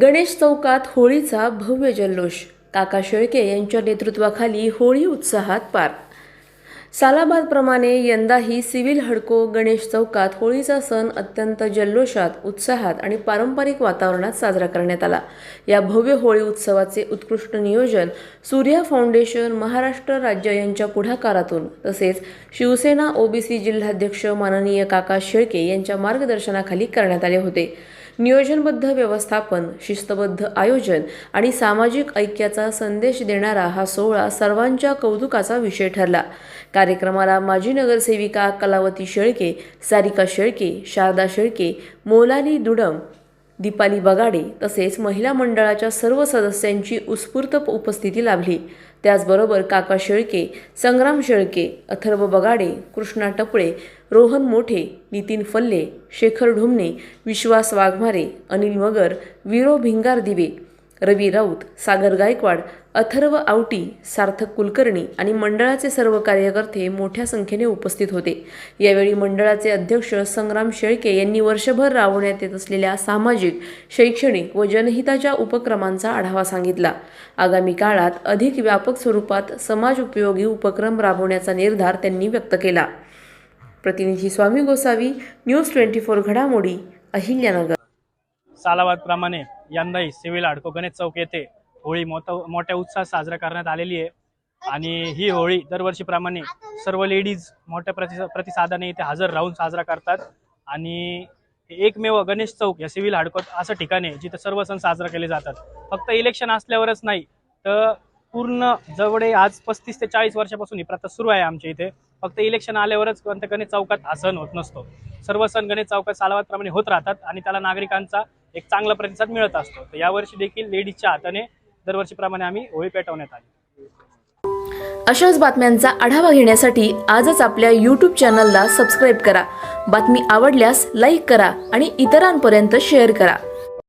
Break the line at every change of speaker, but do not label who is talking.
गणेश चौकात होळीचा भव्य जल्लोष. काका शेळके यांच्या नेतृत्वाखाली होळी उत्साहात पार. सालाबादप्रमाणे यंदाही सिव्हिल हडको गणेश चौकात होळीचा सण अत्यंत जल्लोषात, उत्साहात आणि पारंपरिक वातावरणात साजरा करण्यात आला. या भव्य होळी उत्सवाचे उत्कृष्ट नियोजन सूर्या फाउंडेशन, महाराष्ट्र राज्य यांच्या पुढाकारातून तसेच शिवसेना ओबीसी जिल्हाध्यक्ष माननीय काका शेळके यांच्या मार्गदर्शनाखाली करण्यात आले होते. नियोजनबद्ध व्यवस्थापन, शिस्तबद्ध आयोजन आणि सामाजिक ऐक्याचा संदेश देणारा हा सोहळा सर्वांच्या कौतुकाचा विषय ठरला. कार्यक्रमाला माजी नगरसेविका कलावती शेळके, सारिका शेळके, शारदा शेळके, मोलाली दुडम, दीपाली बगाडे तसेच महिला मंडळाच्या सर्व सदस्यांची उत्स्फूर्त उपस्थिती लाभली. त्याचबरोबर काका शेळके, संग्राम शेळके, अथर्व बगाडे, कृष्णा टपळे, रोहन मोठे, नितीन फल्ले, शेखर ढुमणे, विश्वास वाघमारे, अनिल मगर, वीरो भिंगार दिवे, रवी राऊत, सागर गायकवाड, अथर्व आवटी, सार्थक कुलकर्णी आणि मंडळाचे सर्व कार्यकर्ते मोठ्या संख्येने उपस्थित होते. यावेळी मंडळाचे अध्यक्ष संग्राम शेळके यांनी वर्षभर राबवण्यात येत असलेल्या सामाजिक, शैक्षणिक व जनहिताच्या उपक्रमांचा आढावा सांगितला. आगामी काळात अधिक व्यापक स्वरूपात समाज उपयोगी उपक्रम राबवण्याचा निर्धार त्यांनी व्यक्त केला. प्रतिनिधी स्वामी गोसावी, न्यूज 24 घडामोडी, अहिल्यानगर.
सालाबादप्रमाणे यंदाही सिव्हिल हडको गणेश चौक येथे होळी मोठ्या उत्साहात साजरा करण्यात आलेली आहे. आणि ही होळी दरवर्षीप्रमाणे सर्व लेडीज मोठ्या प्रतिसादाने इथे हजर राहून साजरा करतात. आणि एकमेव गणेश चौक या सिव्हिल हडको असं ठिकाण आहे जिथे सर्व सण साजरा केले जातात. फक्त इलेक्शन असल्यावरच नाही तर पूर्ण जवळ आज 35 ते 40 वर्षापासून ही प्रथा सुरू आहे आमच्या इथे. फक्त इलेक्शन आल्यावरच गणेश चौकात हा सण होत नसतो. सर्व सण गणेश चौकात सालाबादप्रमाणे होत राहतात आणि त्याला नागरिकांचा एक चांगला प्रतिसाद मिळत असतो. तर यावर्षी देखील लेडीजच्या हाताने दरवर्षीप्रमाणे आम्ही होळी पेटवण्यात आली.
अशाच बातम्यांचा आढावा घेण्यासाठी आजच आपल्या YouTube चॅनलला सबस्क्राईब करा. बातमी आवडल्यास लाईक करा आणि इतरांपर्यंत शेअर करा.